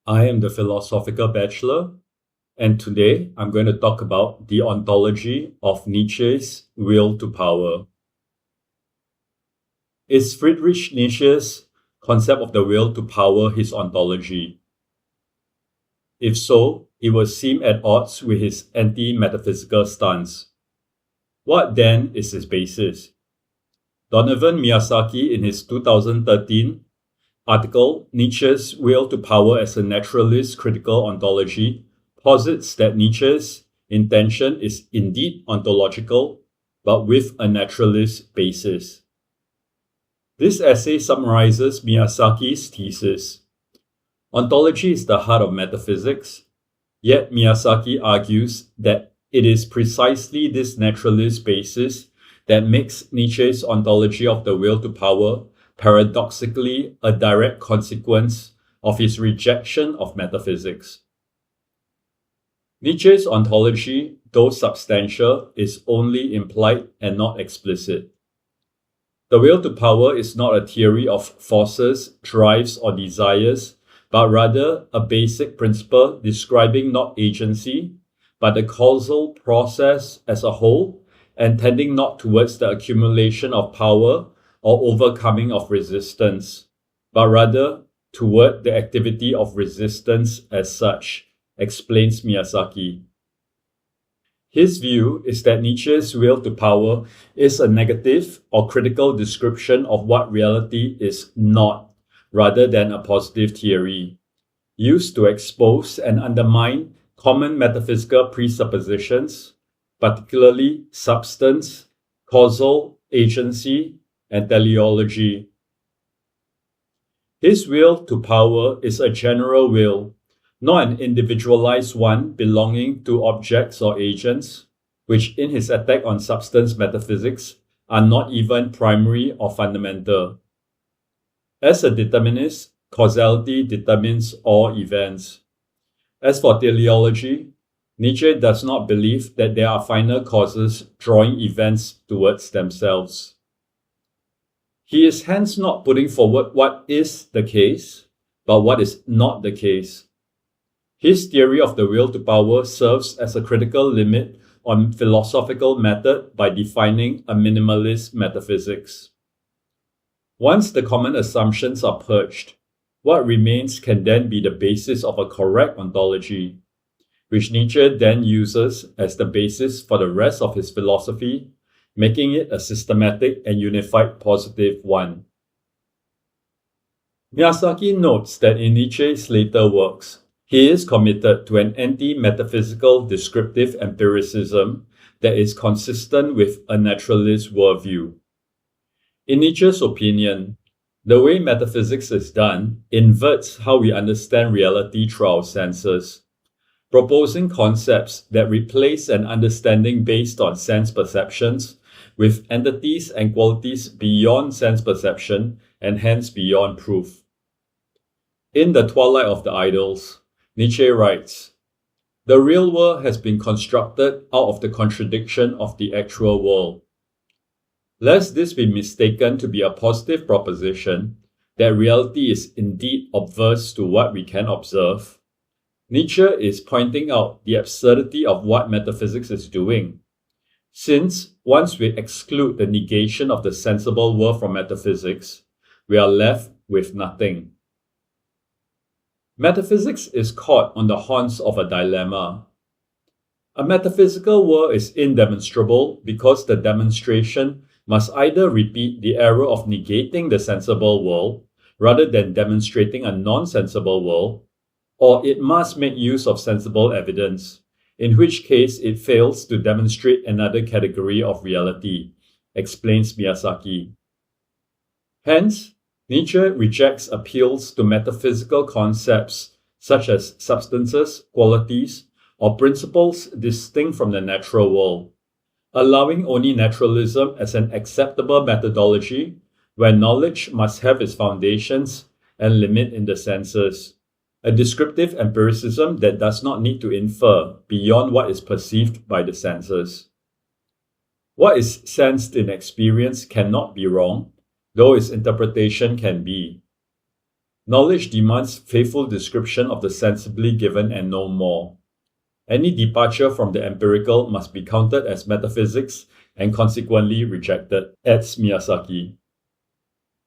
I am the Philosophical Bachelor, and today I'm going to talk about the ontology of Nietzsche's will to power. Is Friedrich Nietzsche's concept of the will to power his ontology? If so, it would seem at odds with his anti-metaphysical stance. What then is his basis? Donavan Miyasaki, in his 2013 article, Nietzsche's Will to Power as a Naturalist Critical Ontology, posits that Nietzsche's intention is indeed ontological, but with a naturalist basis. This essay summarizes Miyasaki's thesis. Ontology is the heart of metaphysics, yet Miyasaki argues that it is precisely this naturalist basis that makes Nietzsche's ontology of the will to power paradoxically a direct consequence of his rejection of metaphysics. Nietzsche's ontology, though substantial, is only implied and not explicit. The will to power is not a theory of forces, drives, or desires, but rather a basic principle describing not agency, but the causal process as a whole, and tending not towards the accumulation of power or overcoming of resistance, but rather toward the activity of resistance as such, explains Miyasaki. His view is that Nietzsche's will to power is a negative or critical description of what reality is not, rather than a positive theory, used to expose and undermine common metaphysical presuppositions, particularly substance, causal, agency, and teleology. His will to power is a general will, not an individualized one belonging to objects or agents, which in his attack on substance metaphysics are not even primary or fundamental. As a determinist, causality determines all events. As for teleology, Nietzsche does not believe that there are final causes drawing events towards themselves. He is hence not putting forward what is the case, but what is not the case. His theory of the will to power serves as a critical limit on philosophical method by defining a minimalist metaphysics. Once the common assumptions are purged, what remains can then be the basis of a correct ontology, which Nietzsche then uses as the basis for the rest of his philosophy, making it a systematic and unified positive one. Miyasaki notes that in Nietzsche's later works, he is committed to an anti-metaphysical descriptive empiricism that is consistent with a naturalist worldview. In Nietzsche's opinion, the way metaphysics is done inverts how we understand reality through our senses, proposing concepts that replace an understanding based on sense perceptions with entities and qualities beyond sense perception and hence beyond proof. In The Twilight of the Idols, Nietzsche writes, "The real world has been constructed out of the contradiction of the actual world. Lest this be mistaken to be a positive proposition, that reality is indeed obverse to what we can observe, Nietzsche is pointing out the absurdity of what metaphysics is doing, since once we exclude the negation of the sensible world from metaphysics, we are left with nothing." Metaphysics is caught on the haunts of a dilemma. A metaphysical world is indemonstrable because the demonstration must either repeat the error of negating the sensible world rather than demonstrating a non-sensible world, or it must make use of sensible evidence, in which case it fails to demonstrate another category of reality, explains Miyasaki. Hence, Nietzsche rejects appeals to metaphysical concepts such as substances, qualities, or principles distinct from the natural world, allowing only naturalism as an acceptable methodology where knowledge must have its foundations and limit in the senses, a descriptive empiricism that does not need to infer beyond what is perceived by the senses. What is sensed in experience cannot be wrong, though its interpretation can be. Knowledge demands faithful description of the sensibly given and no more. Any departure from the empirical must be counted as metaphysics and consequently rejected, adds Miyasaki.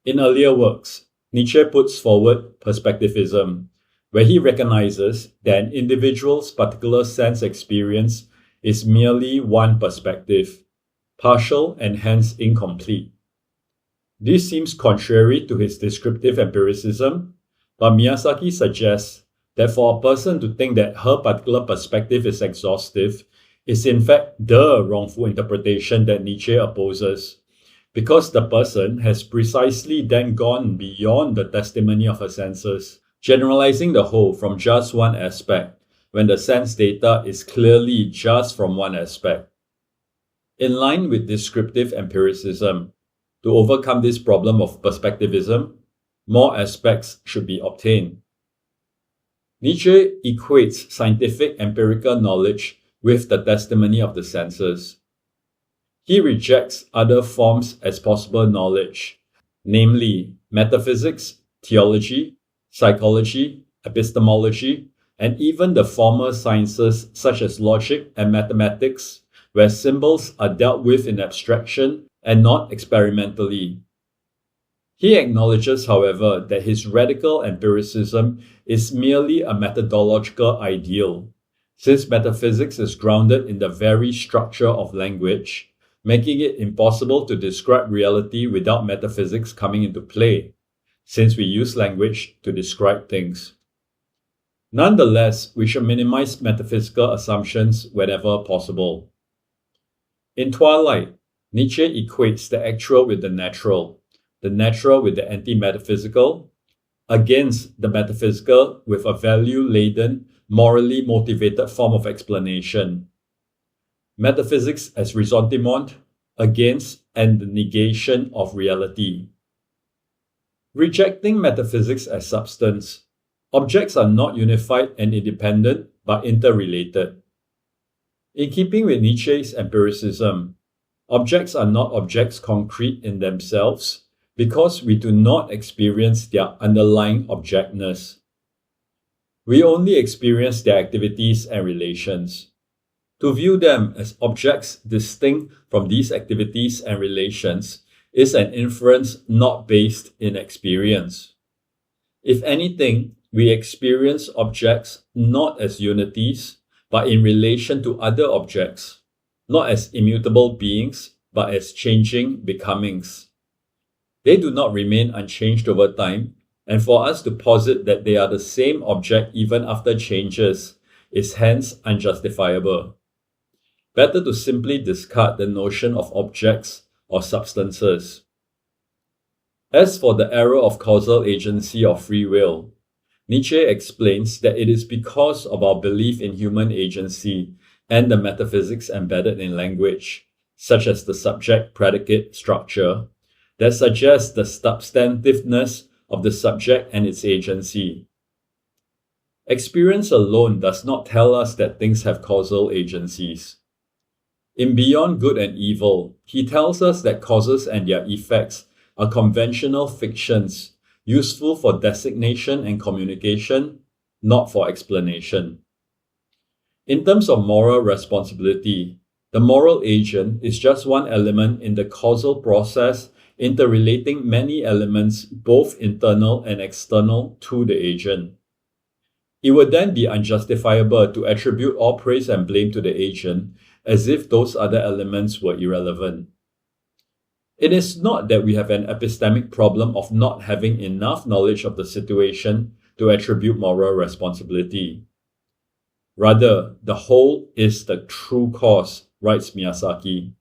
In earlier works, Nietzsche puts forward perspectivism, where he recognizes that an individual's particular sense experience is merely one perspective, partial and hence incomplete. This seems contrary to his descriptive empiricism, but Miyasaki suggests that for a person to think that her particular perspective is exhaustive is in fact the wrongful interpretation that Nietzsche opposes, because the person has precisely then gone beyond the testimony of her senses, generalizing the whole from just one aspect, when the sense data is clearly just from one aspect. In line with descriptive empiricism, to overcome this problem of perspectivism, more aspects should be obtained. Nietzsche equates scientific empirical knowledge with the testimony of the senses. He rejects other forms as possible knowledge, namely metaphysics, theology, psychology, epistemology, and even the former sciences such as logic and mathematics, where symbols are dealt with in abstraction and not experimentally. He acknowledges, however, that his radical empiricism is merely a methodological ideal, since metaphysics is grounded in the very structure of language, making it impossible to describe reality without metaphysics coming into play, since we use language to describe things. Nonetheless, we should minimize metaphysical assumptions whenever possible. In Twilight, Nietzsche equates the actual with the natural with the anti-metaphysical, against the metaphysical with a value-laden, morally motivated form of explanation. Metaphysics as ressentiment, against and the negation of reality. Rejecting metaphysics as substance, objects are not unified and independent, but interrelated. In keeping with Nietzsche's empiricism, objects are not objects concrete in themselves, because we do not experience their underlying objectness. We only experience their activities and relations. To view them as objects distinct from these activities and relations is an inference not based in experience. If anything, we experience objects not as unities, but in relation to other objects, not as immutable beings, but as changing becomings. They do not remain unchanged over time, and for us to posit that they are the same object even after changes is hence unjustifiable. Better to simply discard the notion of objects or substances. As for the error of causal agency or free will, Nietzsche explains that it is because of our belief in human agency and the metaphysics embedded in language, such as the subject-predicate structure, that suggests the substantiveness of the subject and its agency. Experience alone does not tell us that things have causal agencies. In Beyond Good and Evil, he tells us that causes and their effects are conventional fictions, useful for designation and communication, not for explanation. In terms of moral responsibility, the moral agent is just one element in the causal process interrelating many elements, both internal and external, to the agent. It would then be unjustifiable to attribute all praise and blame to the agent as if those other elements were irrelevant. It is not that we have an epistemic problem of not having enough knowledge of the situation to attribute moral responsibility. Rather, the whole is the true cause, writes Miyasaki.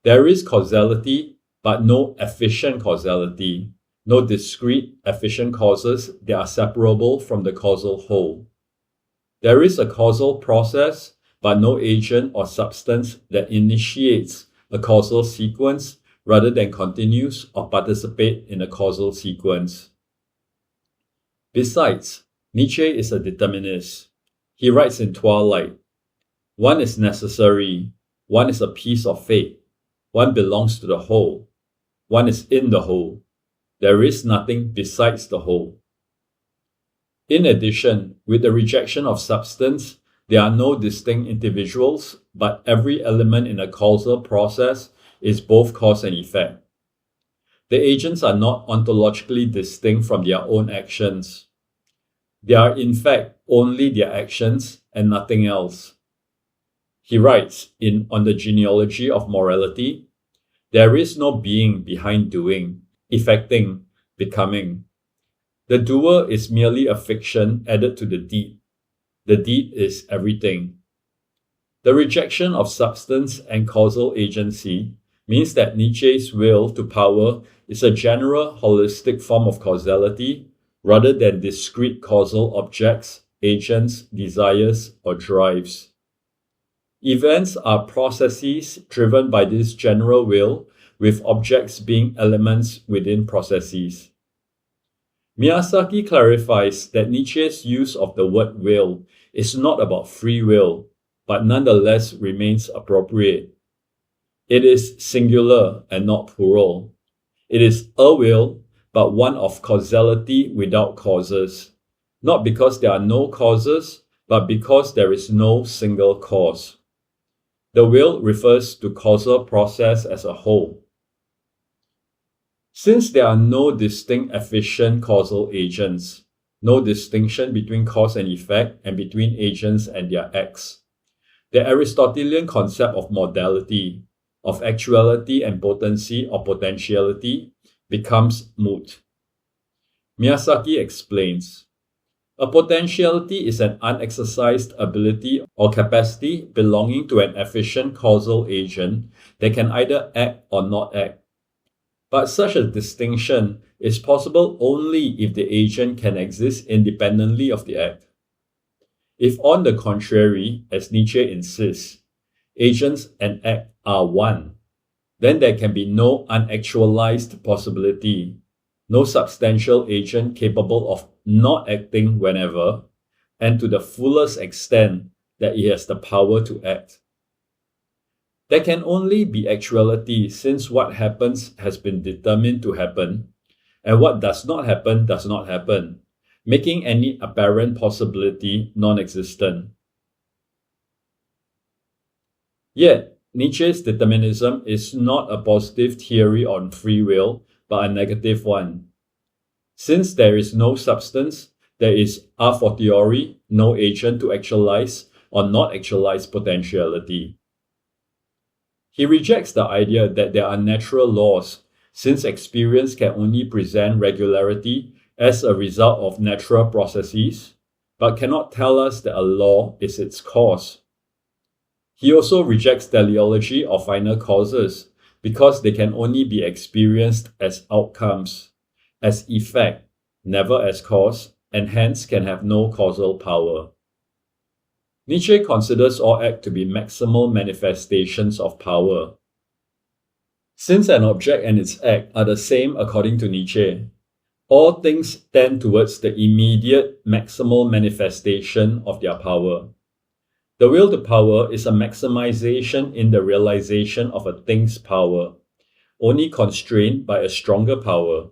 There is causality, but no efficient causality, no discrete, efficient causes that are separable from the causal whole. There is a causal process, but no agent or substance that initiates a causal sequence rather than continues or participates in a causal sequence. Besides, Nietzsche is a determinist. He writes in Twilight, "One is necessary, one is a piece of fate, one belongs to the whole. One is in the whole. There is nothing besides the whole." In addition, with the rejection of substance, there are no distinct individuals, but every element in a causal process is both cause and effect. The agents are not ontologically distinct from their own actions. They are in fact only their actions and nothing else. He writes on the genealogy of morality, there is no being behind doing, effecting, becoming. The doer is merely a fiction added to the deed. The deed is everything. The rejection of substance and causal agency means that Nietzsche's will to power is a general holistic form of causality rather than discrete causal objects, agents, desires, or drives. Events are processes driven by this general will, with objects being elements within processes. Miyasaki clarifies that Nietzsche's use of the word will is not about free will, but nonetheless remains appropriate. It is singular and not plural. It is a will, but one of causality without causes, not because there are no causes, but because there is no single cause. The will refers to causal process as a whole. Since there are no distinct efficient causal agents, no distinction between cause and effect and between agents and their acts, the Aristotelian concept of modality, of actuality and potency or potentiality, becomes moot. Miyasaki explains, a potentiality is an unexercised ability or capacity belonging to an efficient causal agent that can either act or not act. But such a distinction is possible only if the agent can exist independently of the act. If, on the contrary, as Nietzsche insists, agents and act are one, then there can be no unactualized possibility, no substantial agent capable of not acting whenever, and to the fullest extent that it has the power to act. There can only be actuality since what happens has been determined to happen, and what does not happen, making any apparent possibility non-existent. Yet, Nietzsche's determinism is not a positive theory on free will, but a negative one. Since there is no substance, there is a fortiori no agent to actualize or not actualize potentiality. He rejects the idea that there are natural laws, since experience can only present regularity as a result of natural processes, but cannot tell us that a law is its cause. He also rejects teleology of final causes, because they can only be experienced as outcomes, as effect, never as cause, and hence can have no causal power. Nietzsche considers all act to be maximal manifestations of power. Since an object and its act are the same according to Nietzsche, all things tend towards the immediate maximal manifestation of their power. The will to power is a maximization in the realization of a thing's power, only constrained by a stronger power.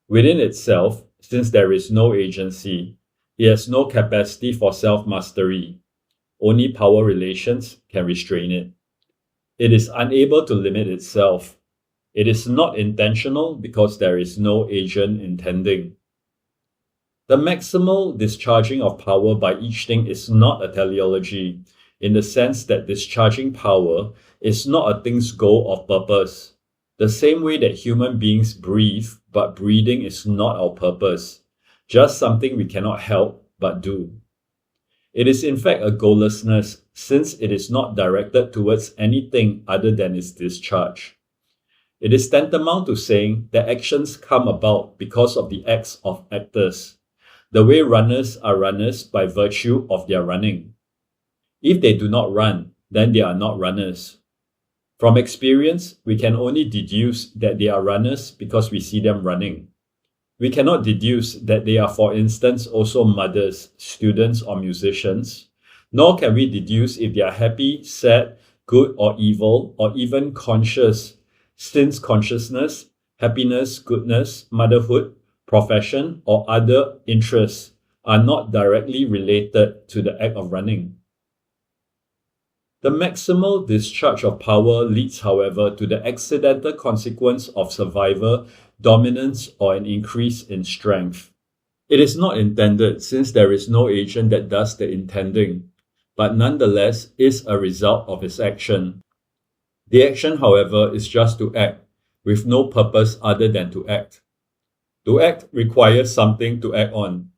Within itself, since there is no agency, it has no capacity for self-mastery. Only power relations can restrain it. It is unable to limit itself. It is not intentional because there is no agent intending. The maximal discharging of power by each thing is not a teleology, in the sense that discharging power is not a thing's goal or purpose, the same way that human beings breathe, but breathing is not our purpose, just something we cannot help but do. It is in fact a goallessness, since it is not directed towards anything other than its discharge. It is tantamount to saying that actions come about because of the acts of actors, the way runners are runners by virtue of their running. If they do not run, then they are not runners. From experience, we can only deduce that they are runners because we see them running. We cannot deduce that they are, for instance, also mothers, students, or musicians, nor can we deduce if they are happy, sad, good or evil, or even conscious, since consciousness, happiness, goodness, motherhood, profession, or other interests are not directly related to the act of running. The maximal discharge of power leads, however, to the accidental consequence of survival, dominance, or an increase in strength. It is not intended since there is no agent that does the intending, but nonetheless is a result of its action. The action, however, is just to act, with no purpose other than to act. To act requires something to act on.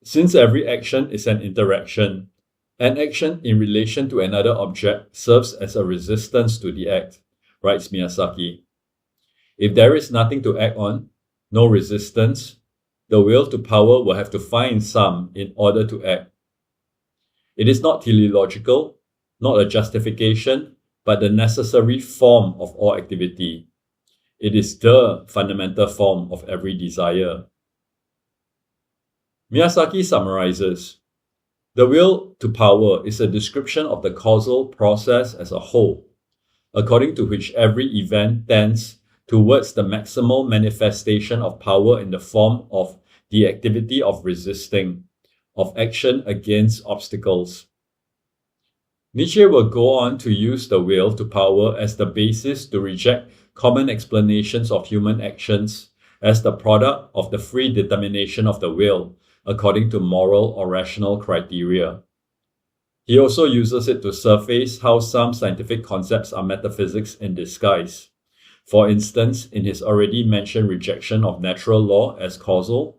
Since every action is an interaction, an action in relation to another object serves as a resistance to the act, writes Miyasaki. If there is nothing to act on, no resistance, the will to power will have to find some in order to act. It is not teleological, not a justification, but the necessary form of all activity. It is the fundamental form of every desire. Miyasaki summarizes, the will to power is a description of the causal process as a whole, according to which every event tends towards the maximal manifestation of power in the form of the activity of resisting, of action against obstacles. Nietzsche will go on to use the will to power as the basis to reject common explanations of human actions as the product of the free determination of the will, according to moral or rational criteria. He also uses it to surface how some scientific concepts are metaphysics in disguise. For instance, in his already mentioned rejection of natural law as causal,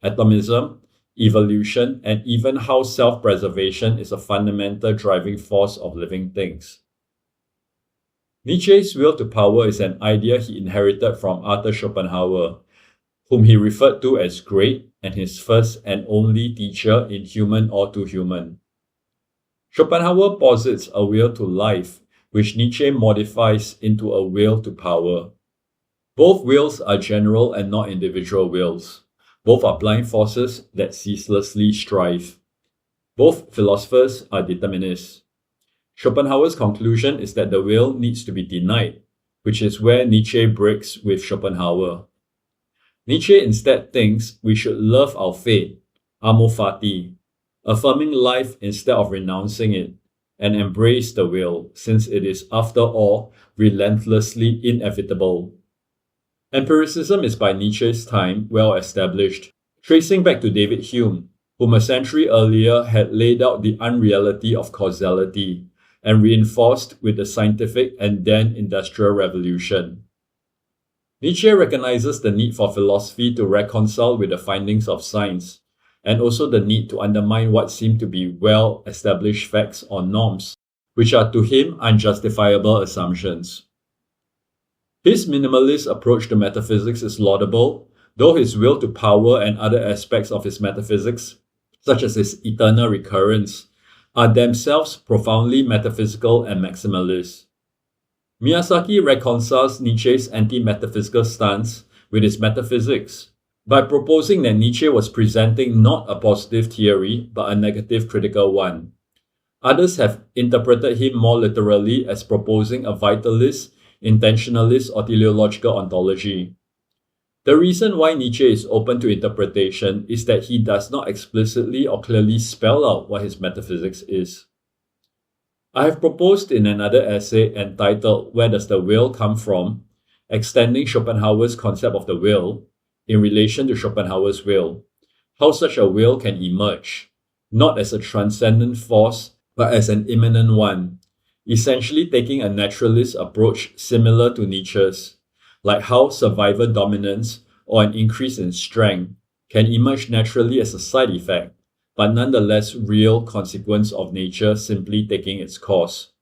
atomism, evolution, and even how self-preservation is a fundamental driving force of living things. Nietzsche's will to power is an idea he inherited from Arthur Schopenhauer, whom he referred to as great and his first and only teacher in Human or to Human. Schopenhauer posits a will to life, which Nietzsche modifies into a will to power. Both wills are general and not individual wills. Both are blind forces that ceaselessly strive. Both philosophers are determinists. Schopenhauer's conclusion is that the will needs to be denied, which is where Nietzsche breaks with Schopenhauer. Nietzsche instead thinks we should love our fate, amor fati, affirming life instead of renouncing it, and embrace the will, since it is, after all, relentlessly inevitable. Empiricism is by Nietzsche's time well established, tracing back to David Hume, whom a century earlier had laid out the unreality of causality, and reinforced with the scientific and then industrial revolution. Nietzsche recognizes the need for philosophy to reconcile with the findings of science, and also the need to undermine what seem to be well-established facts or norms, which are to him unjustifiable assumptions. His minimalist approach to metaphysics is laudable, though his will to power and other aspects of his metaphysics, such as his eternal recurrence, are themselves profoundly metaphysical and maximalist. Miyasaki reconciles Nietzsche's anti-metaphysical stance with his metaphysics by proposing that Nietzsche was presenting not a positive theory but a negative critical one. Others have interpreted him more literally as proposing a vitalist, intentionalist, or teleological ontology. The reason why Nietzsche is open to interpretation is that he does not explicitly or clearly spell out what his metaphysics is. I have proposed in another essay entitled Where Does the Will Come From?, extending Schopenhauer's concept of the will in relation to Schopenhauer's will, how such a will can emerge, not as a transcendent force, but as an immanent one, essentially taking a naturalist approach similar to Nietzsche's, like how survivor dominance or an increase in strength can emerge naturally as a side effect, but nonetheless real consequence of nature simply taking its course.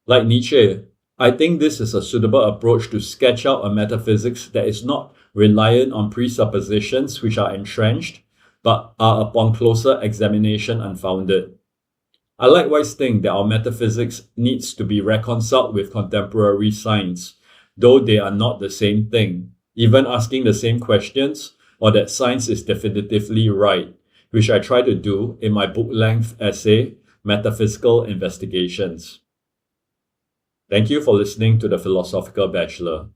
Like Nietzsche, I think this is a suitable approach to sketch out a metaphysics that is not reliant on presuppositions which are entrenched, but are upon closer examination unfounded. I likewise think that our metaphysics needs to be reconciled with contemporary science, though they are not the same thing, even asking the same questions, or that science is definitively right, which I try to do in my book-length essay, Metaphysical Investigations. Thank you for listening to the Philosophical Bachelor.